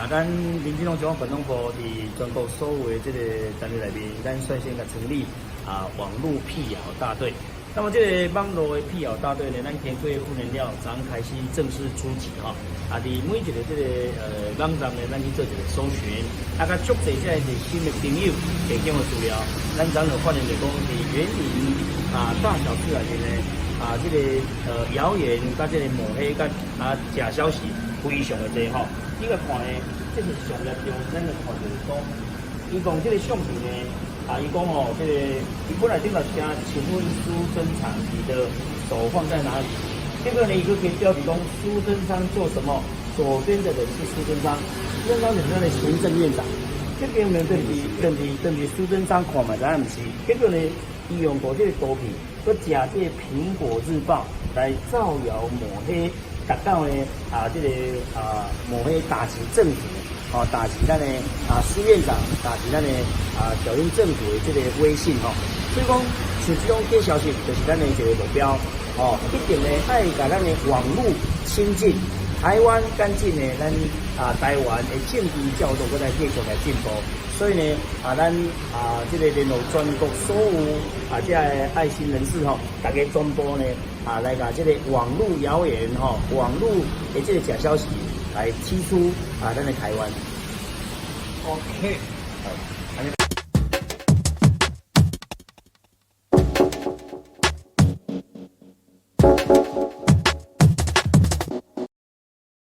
咱民进党中央反动部伫全国所有的这个单位内面，咱率先甲成立网络辟谣大队。那么这个网络的辟谣大队呢，咱经过训练了，昨开始正式出击哈。伫每一个这个网站呢，咱去做一个搜寻，甲足侪这个新的朋友提供的资料，咱昨就发现着讲伫园林大小事内面呢，这个谣言甲这个抹黑甲假消息非常的多哈。这个看呢，这是上严重，咱就看就是讲，伊讲这个相片呢，伊讲哦，这个伊本来顶头写，请问苏贞昌你的手放在哪里？这个呢，一个可以标题讲苏贞昌做什么？左边的人是苏贞昌，苏贞昌就是他的行政院长。这边呢，对比苏贞昌看嘛，咱唔是。结果呢，伊用过这个图片，佮假借苹果日报来造谣抹黑。达到呢这个抹黑打击政府，打击咱的苏院长，打击咱的小英政府的这个威信所以讲，像这种假消息就是咱的一个目标一定呢爱甲咱的网络亲近，台湾干净呢，咱台湾的政治角度搁来继续来进步。所以呢咱这个联络全国所有这爱心人士大家传播呢来把这个网络谣言网络的这个假消息来踢出咱的台湾。OK， 好。